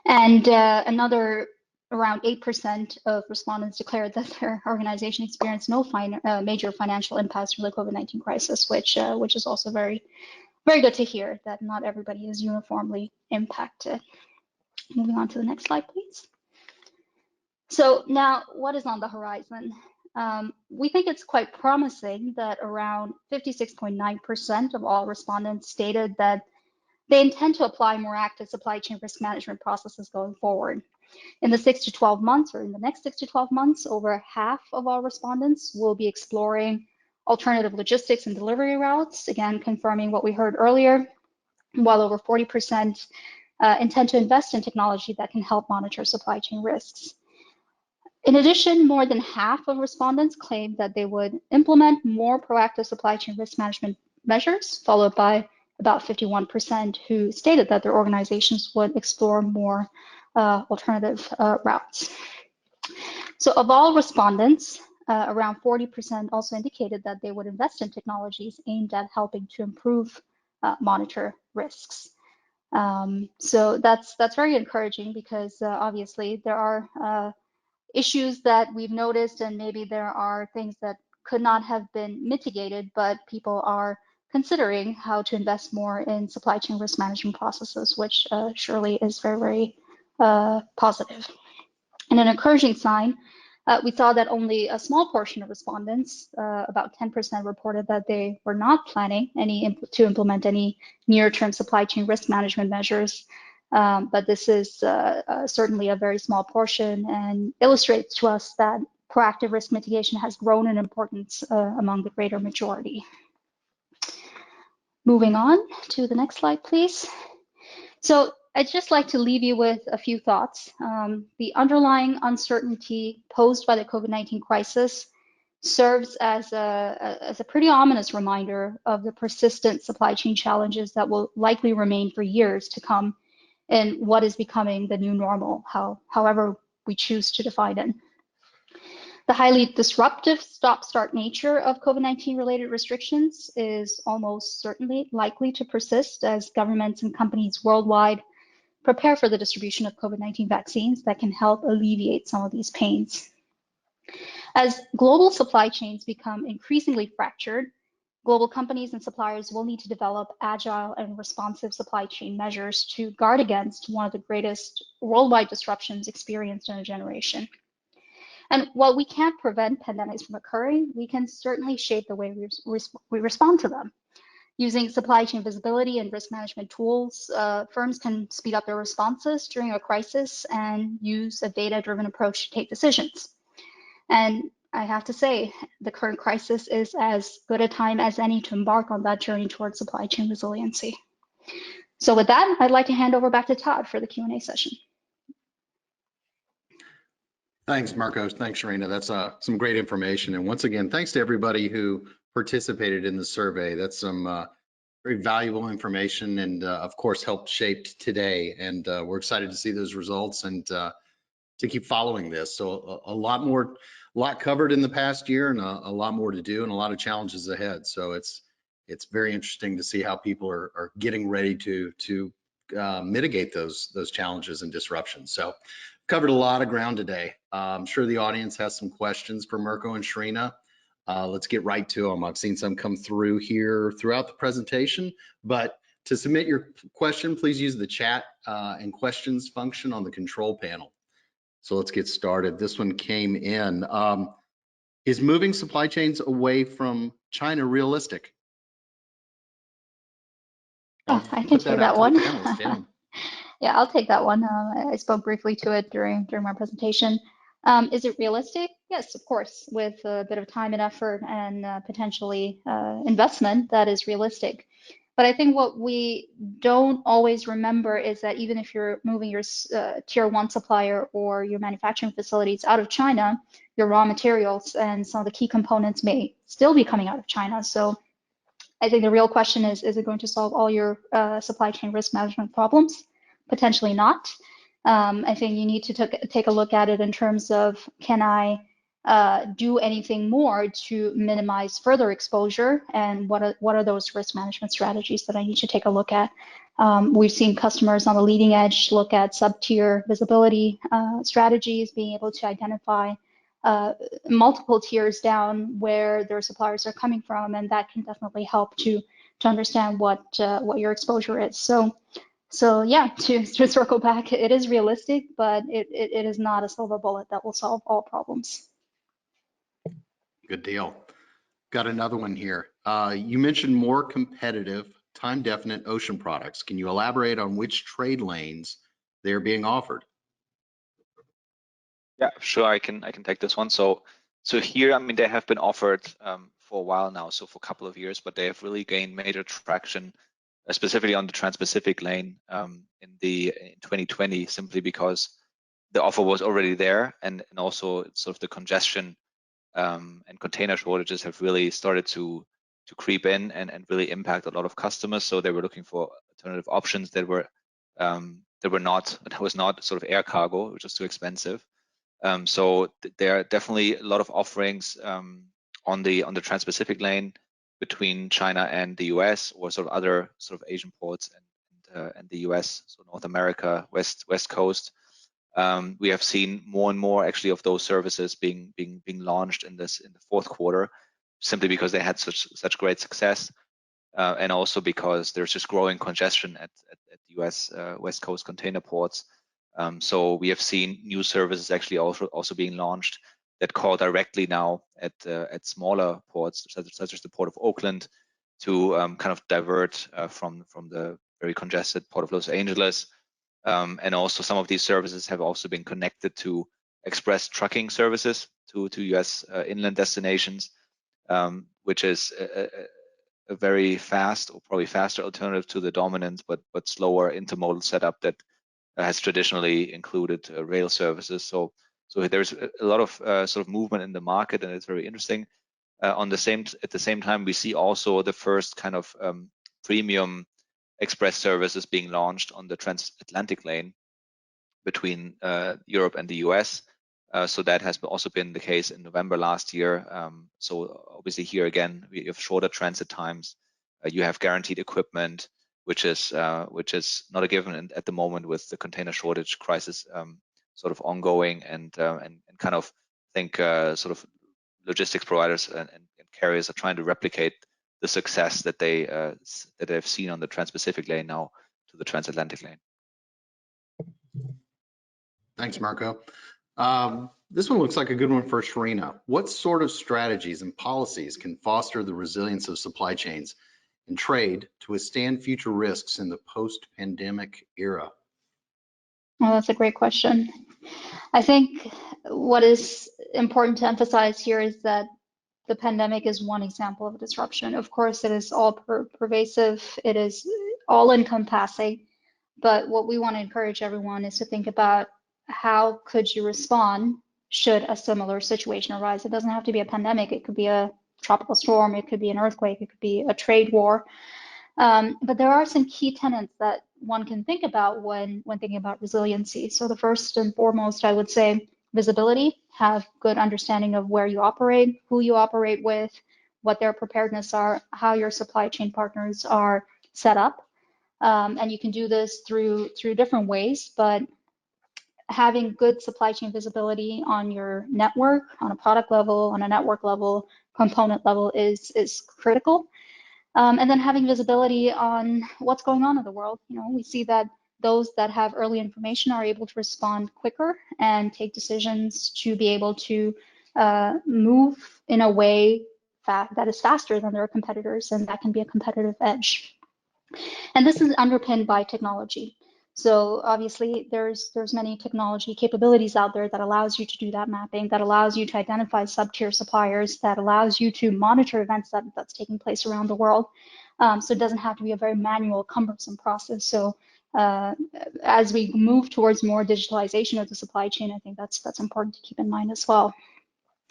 And another around 8% of respondents declared that their organization experienced no major financial impacts from the COVID-19 crisis, which is also very good to hear that not everybody is uniformly impacted. Moving on to the next slide, please. So now, what is on the horizon? We think it's quite promising that around 56.9% of all respondents stated that they intend to apply more active supply chain risk management processes going forward. In the 6 to 12 months, or in the next 6 to 12 months, over half of all respondents will be exploring alternative logistics and delivery routes, again, confirming what we heard earlier, while over 40% intend to invest in technology that can help monitor supply chain risks. In addition, more than half of respondents claimed that they would implement more proactive supply chain risk management measures, followed by about 51% who stated that their organizations would explore more alternative routes. So of all respondents, around 40% also indicated that they would invest in technologies aimed at helping to improve monitor risks. So that's very encouraging, because obviously there are issues that we've noticed, and maybe there are things that could not have been mitigated, but people are considering how to invest more in supply chain risk management processes, which surely is very, very positive. And an encouraging sign, we saw that only a small portion of respondents, about 10%, reported that they were not planning to implement any near-term supply chain risk management measures. But this is certainly a very small portion, and illustrates to us that proactive risk mitigation has grown in importance among the greater majority. Moving on to the next slide, please. So I'd just like to leave you with a few thoughts. The underlying uncertainty posed by the COVID-19 crisis serves as a pretty ominous reminder of the persistent supply chain challenges that will likely remain for years to come in what is becoming the new normal, however we choose to define it. The highly disruptive stop-start nature of COVID-19 related restrictions is almost certainly likely to persist as governments and companies worldwide prepare for the distribution of COVID-19 vaccines that can help alleviate some of these pains. As global supply chains become increasingly fractured, global companies and suppliers will need to develop agile and responsive supply chain measures to guard against one of the greatest worldwide disruptions experienced in a generation. And while we can't prevent pandemics from occurring, we can certainly shape the way we respond to them. Using supply chain visibility and risk management tools, firms can speed up their responses during a crisis and use a data-driven approach to take decisions. And I have to say, the current crisis is as good a time as any to embark on that journey towards supply chain resiliency. So with that, I'd like to hand over back to Todd for the Q&A session. Thanks, Marcos. Thanks, Sharina. That's some great information. And once again, thanks to everybody who participated in the survey. That's some very valuable information, and of course helped shape today. And we're excited to see those results and to keep following this. So a lot covered in the past year, and a lot more to do, and a lot of challenges ahead. So it's very interesting to see how people are getting ready to mitigate those challenges and disruptions. So covered a lot of ground today. I'm sure the audience has some questions for Mirko and Sharina. Let's get right to them. I've seen some come through here throughout the presentation, but to submit your question, please use the chat and questions function on the control panel. So let's get started. This one came in. Is moving supply chains away from China realistic? Oh, I can take that one. Yeah, I'll take that one. I spoke briefly to it during my presentation. Is it realistic? Yes, of course, with a bit of time and effort and potentially investment, that is realistic. But I think what we don't always remember is that even if you're moving your tier 1 supplier or your manufacturing facilities out of China, your raw materials and some of the key components may still be coming out of China. So I think the real question is it going to solve all your supply chain risk management problems? Potentially not. I think you need to take a look at it in terms of, can I do anything more to minimize further exposure, and what are those risk management strategies that I need to take a look at? We've seen customers on the leading edge look at sub-tier visibility strategies, being able to identify multiple tiers down where their suppliers are coming from, and that can definitely help to understand what your exposure is. So yeah, to circle back, it is realistic, but it is not a silver bullet that will solve all problems. Good deal. Got another one here. You mentioned more competitive, time-definite ocean products. Can you elaborate on which trade lanes they're being offered? Yeah, sure. I can take this one. So here, I mean, they have been offered for a while now, so for a couple of years, but they have really gained major traction, specifically on the Trans-Pacific lane in 2020, simply because the offer was already there, and also sort of the congestion and container shortages have really started to creep in and really impact a lot of customers. So they were looking for alternative options that was not sort of air cargo, which was too expensive. So there are definitely a lot of offerings on the Trans-Pacific lane between China and the US, or sort of other sort of Asian ports and the US, so North America, West Coast. We have seen more and more actually of those services being launched in the fourth quarter, simply because they had such great success, and also because there's just growing congestion at US West Coast container ports. So we have seen new services actually also being launched that call directly now at smaller ports, such as the Port of Oakland, to kind of divert from the very congested Port of Los Angeles. And also some of these services have also been connected to express trucking services to US inland destinations, which is a very fast, or probably faster, alternative to the dominant but slower intermodal setup that has traditionally included rail services. So there's a lot of sort of movement in the market, and it's very interesting. At the same time, we see also the first kind of premium express services being launched on the transatlantic lane between Europe and the US. So that has also been the case in November last year. So obviously here again, we have shorter transit times. You have guaranteed equipment, which is not a given at the moment with the container shortage crisis sort of ongoing, and kind of think sort of logistics providers and carriers are trying to replicate the success that they've seen on the Trans-Pacific lane now to the transatlantic lane. Thanks, Marco. This one looks like a good one for Sharina. What sort of strategies and policies can foster the resilience of supply chains and trade to withstand future risks in the post-pandemic era? Well, that's a great question. I think what is important to emphasize here is that the pandemic is one example of a disruption. Of course, it is all pervasive, it is all encompassing, but what we want to encourage everyone is to think about how could you respond should a similar situation arise. It doesn't have to be a pandemic, it could be a tropical storm, it could be an earthquake, it could be a trade war. But there are some key tenets that one can think about when thinking about resiliency. So the first and foremost, I would say, visibility. Have good understanding of where you operate, who you operate with, what their preparedness are, how your supply chain partners are set up. And you can do this through different ways, but having good supply chain visibility on your network, on a product level, on a network level, component level is critical. And then having visibility on what's going on in the world. You know, we see that those that have early information are able to respond quicker and take decisions to be able to move in a way that is faster than their competitors, and that can be a competitive edge. And this is underpinned by technology. So obviously there's many technology capabilities out there that allows you to do that mapping, that allows you to identify sub-tier suppliers, that allows you to monitor events that's taking place around the world. So it doesn't have to be a very manual, cumbersome process. So as we move towards more digitalization of the supply chain, I think that's important to keep in mind as well.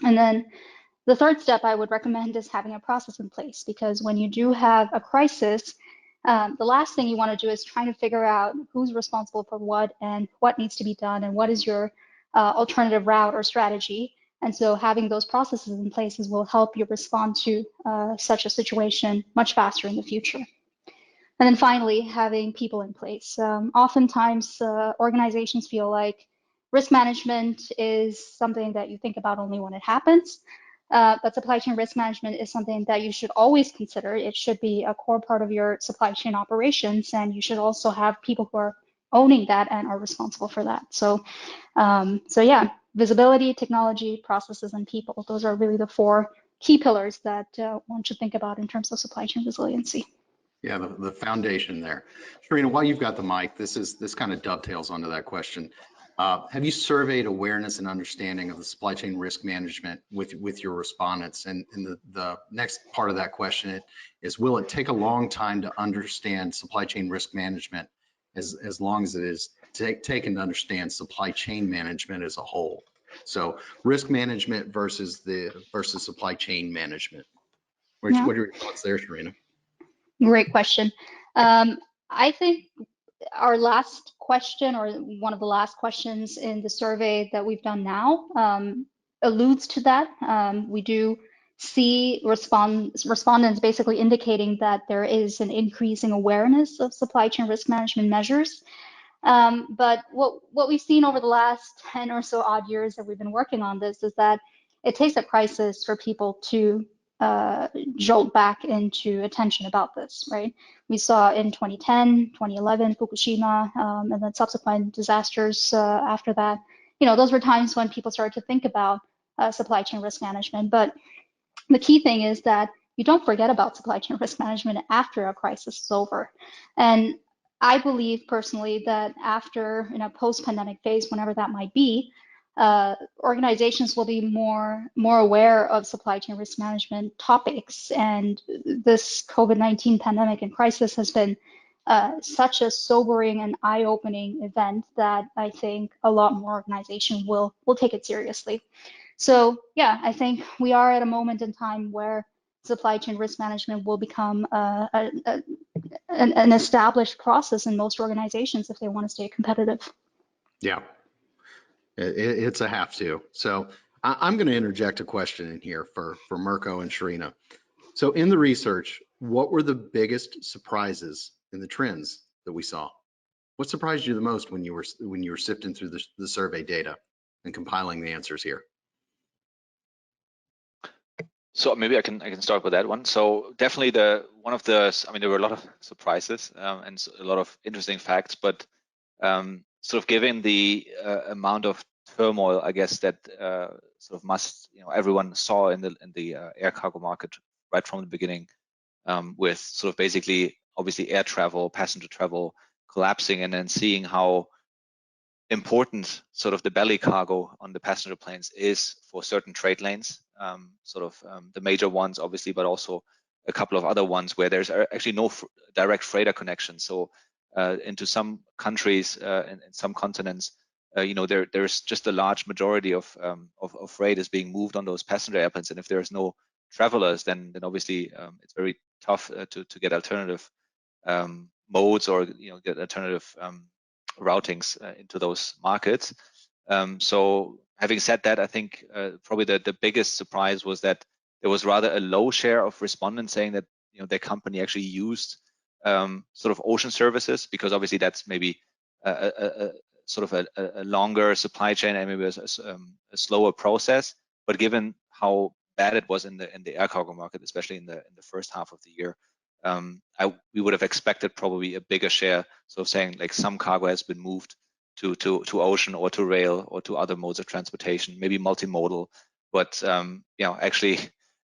And then the third step I would recommend is having a process in place, because when you do have a crisis, the last thing you want to do is trying to figure out who's responsible for what and what needs to be done and what is your alternative route or strategy. And so having those processes in place will help you respond to such a situation much faster in the future. And then finally, having people in place. Oftentimes, organizations feel like risk management is something that you think about only when it happens. But supply chain risk management is something that you should always consider. It should be a core part of your supply chain operations, and you should also have people who are owning that and are responsible for that. So yeah, visibility, technology, processes, and people. Those are really the four key pillars that one should think about in terms of supply chain resiliency. Yeah, the foundation there. Sharina, while you've got the mic, this kind of dovetails onto that question. Have you surveyed awareness and understanding of the supply chain risk management with your respondents? And the next part of that question is, will it take a long time to understand supply chain risk management as long as it is taken to understand supply chain management as a whole? So risk management versus supply chain management. What Yeah. are your thoughts there, Sharina? Great question. I think our last question, or one of the last questions in the survey that we've done now, alludes to that. We do see respondents basically indicating that there is an increasing awareness of supply chain risk management measures. But what we've seen over the last 10 or so odd years that we've been working on this is that it takes a crisis for people to jolt back into attention about this, right? We saw in 2010, 2011, Fukushima, and then subsequent disasters after that. You know, those were times when people started to think about supply chain risk management. But the key thing is that you don't forget about supply chain risk management after a crisis is over. And I believe personally that after, in a post-pandemic phase, whenever that might be, organizations will be more aware of supply chain risk management topics. And this COVID-19 pandemic and crisis has been such a sobering and eye-opening event that I think a lot more organizations will take it seriously. So yeah, I think we are at a moment in time where supply chain risk management will become an established process in most organizations if they want to stay competitive. Yeah, it's a have to. So I'm going to interject a question in here for Mirko and Sharina. So in the research, what were the biggest surprises in the trends that we saw? What surprised you the most when you were sifting through the survey data and compiling the answers here? So maybe I can start with that one. So definitely there were a lot of surprises and a lot of interesting facts, but sort of given the amount of turmoil, I guess that sort of everyone saw in the air cargo market right from the beginning, with sort of basically obviously air travel, passenger travel collapsing, and then seeing how important sort of the belly cargo on the passenger planes is for certain trade lanes, the major ones obviously, but also a couple of other ones where there's actually no direct freighter connection. So into some countries and some continents, there's just a large majority of freight is being moved on those passenger airplanes, and if there's no travelers, then obviously it's very tough to get alternative modes or get alternative routings into those markets. So having said that, I think probably the biggest surprise was that there was rather a low share of respondents saying that their company actually used sort of ocean services, because obviously that's maybe a longer supply chain and maybe a slower process. But given how bad it was in the air cargo market, especially in the first half of the year, we would have expected probably a bigger share, so saying like some cargo has been moved to ocean or to rail or to other modes of transportation, maybe multimodal. But actually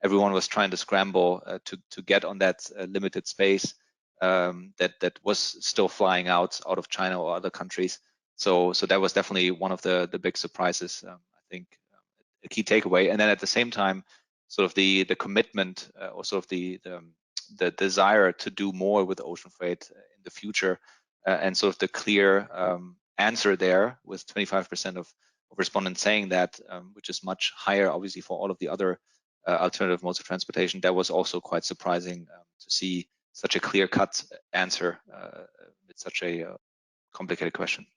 everyone was trying to scramble to get on that limited space that was still flying out of China or other countries. So that was definitely one of the big surprises. I think a key takeaway. And then at the same time, sort of the commitment or sort of the desire to do more with ocean freight in the future, and sort of the clear answer there with 25% of respondents saying that, which is much higher obviously for all of the other alternative modes of transportation. That was also quite surprising to see such a clear-cut answer with such a complicated question.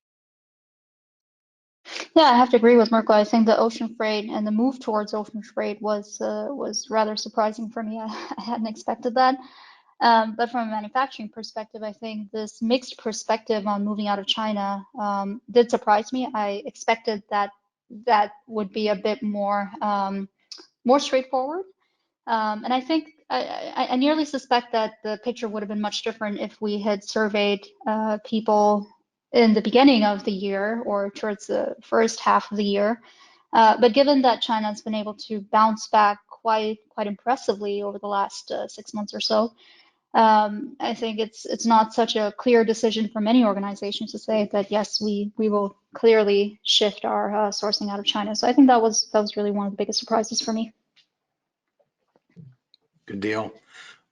Yeah, I have to agree with Mirko. I think the ocean freight and the move towards ocean freight was rather surprising for me. I hadn't expected that. But from a manufacturing perspective, I think this mixed perspective on moving out of China did surprise me. I expected that would be a bit more straightforward. And I think I nearly suspect that the picture would have been much different if we had surveyed people in the beginning of the year or towards the first half of the year. But given that China has been able to bounce back quite impressively over the last 6 months or so, I think it's not such a clear decision for many organizations to say that yes, we will clearly shift our sourcing out of China. So I think that was really one of the biggest surprises for me. Good deal.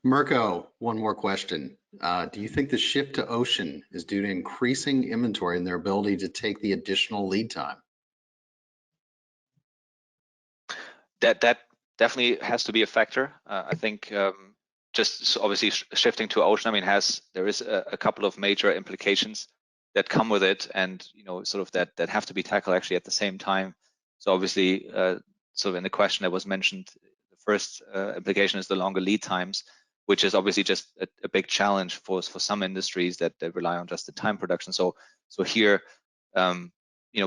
Mirko, one more question. Do you think the shift to ocean is due to increasing inventory and their ability to take the additional lead time? That definitely has to be a factor. I think just obviously shifting to ocean, I mean, there is a couple of major implications that come with it, and sort of that have to be tackled actually at the same time. So obviously, sort of in the question that was mentioned, the first implication is the longer lead times, which is obviously just a big challenge for some industries that rely on just the time production. So here,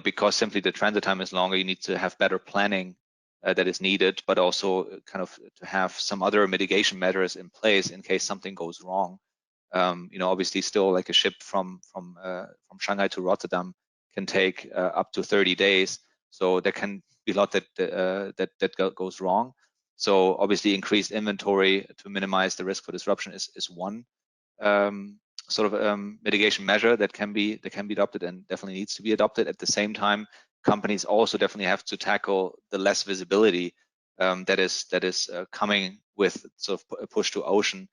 because simply the transit time is longer, you need to have better planning that is needed, but also kind of to have some other mitigation measures in place in case something goes wrong. Obviously, still like a ship from Shanghai to Rotterdam can take up to 30 days. So there can be a lot that goes wrong. So obviously, increased inventory to minimize the risk for disruption is one sort of mitigation measure that can be adopted and definitely needs to be adopted. At the same time, companies also definitely have to tackle the less visibility that is coming with sort of a push to ocean.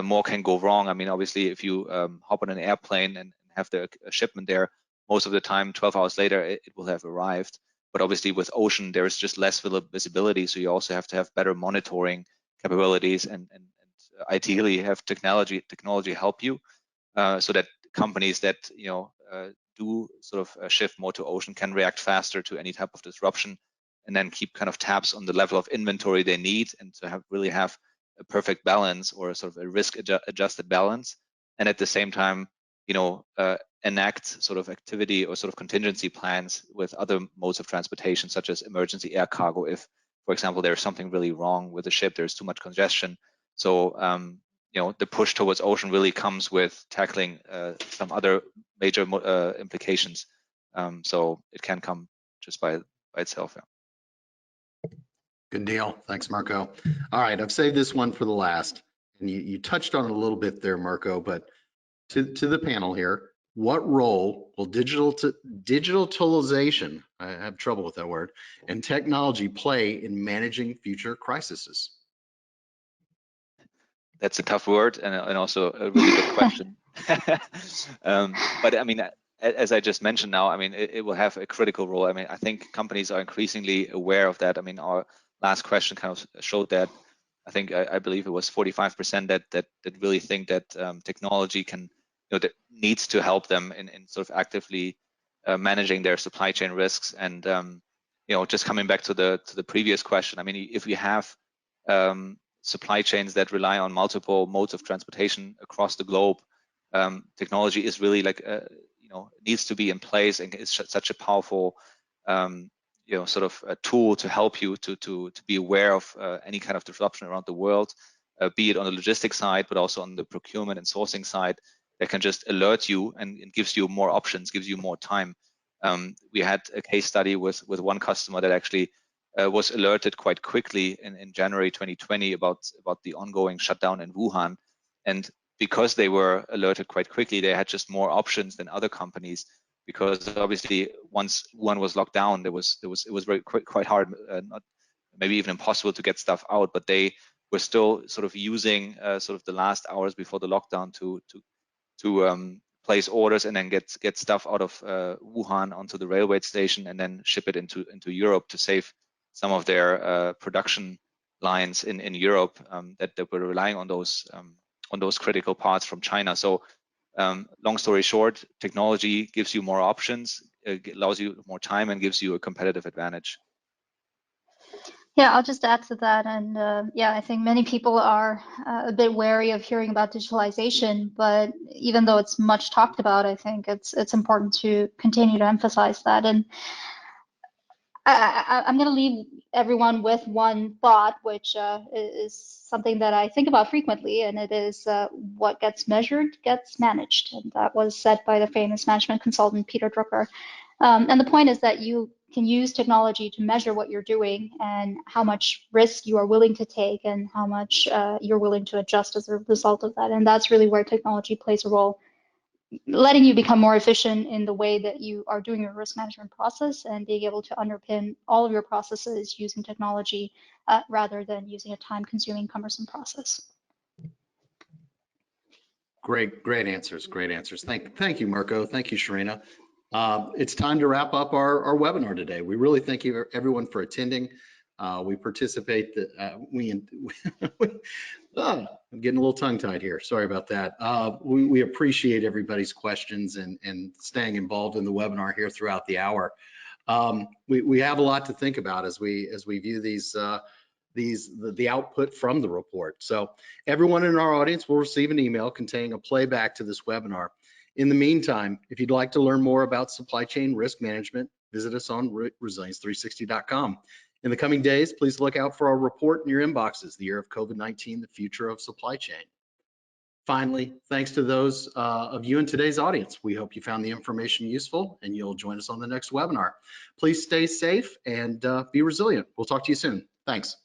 More can go wrong. I mean, obviously, if you hop on an airplane and have a shipment there, most of the time, 12 hours later, it will have arrived. But obviously, with ocean, there is just less visibility, so you also have to have better monitoring capabilities and ideally have technology help you so that companies that do sort of shift more to ocean can react faster to any type of disruption, and then keep kind of tabs on the level of inventory they need, and to really have a perfect balance or a sort of a risk adjusted balance, and at the same time enact sort of activity or sort of contingency plans with other modes of transportation, such as emergency air cargo. If, for example, there's something really wrong with the ship, there's too much congestion. So the push towards ocean really comes with tackling some other major implications. So it can come just by itself. Yeah. Good deal. Thanks, Marco. All right, I've saved this one for the last, and you touched on it a little bit there, Marco, but to the panel here, what role will digitalization, I have trouble with that word, and technology play in managing future crises? That's a tough word and also a really good question. But I mean, as I just mentioned now, I mean, it will have a critical role. I mean, I think companies are increasingly aware of that. I mean, our last question kind of showed that. I think I believe it was 45% that really think that technology can, that needs to help them in sort of actively managing their supply chain risks. And just coming back to the previous question, I mean, if we have supply chains that rely on multiple modes of transportation across the globe, technology is really like needs to be in place, and it's such a powerful sort of a tool to help you to be aware of any kind of disruption around the world, be it on the logistics side, but also on the procurement and sourcing side, that can just alert you and gives you more options, gives you more time. We had a case study with one customer that actually was alerted quite quickly in January 2020 about the ongoing shutdown in Wuhan, and because they were alerted quite quickly, they had just more options than other companies, because obviously once one was locked down, it was very quite hard, not maybe even impossible to get stuff out, but they were still sort of using sort of the last hours before the lockdown to place orders and then get stuff out of Wuhan onto the railway station and then ship it into Europe to save some of their production lines in Europe that were relying on those critical parts from China. So long story short, technology gives you more options, allows you more time, and gives you a competitive advantage. Yeah, I'll just add to that. And yeah, I think many people are a bit wary of hearing about digitalization, but even though it's much talked about, I think it's important to continue to emphasize that. And I'm going to leave everyone with one thought, which is something that I think about frequently, and it is what gets measured gets managed. And that was said by the famous management consultant, Peter Drucker. And the point is that you can use technology to measure what you're doing and how much risk you are willing to take and how much you're willing to adjust as a result of that. And that's really where technology plays a role, letting you become more efficient in the way that you are doing your risk management process and being able to underpin all of your processes using technology rather than using a time-consuming, cumbersome process. Great answers, great answers. Thank you, Marco. Thank you, Sharina. It's time to wrap up our webinar today. We really thank you everyone for attending. We participate, I'm getting a little tongue-tied here. Sorry about that. We appreciate everybody's questions and staying involved in the webinar here throughout the hour. We have a lot to think about as we view the output from the report. So everyone in our audience will receive an email containing a playback to this webinar. In the meantime, if you'd like to learn more about supply chain risk management, visit us on resilience360.com. In the coming days, please look out for our report in your inboxes, The Year of COVID-19, the Future of Supply Chain. Finally, thanks to those of you in today's audience. We hope you found the information useful and you'll join us on the next webinar. Please stay safe and be resilient. We'll talk to you soon. Thanks.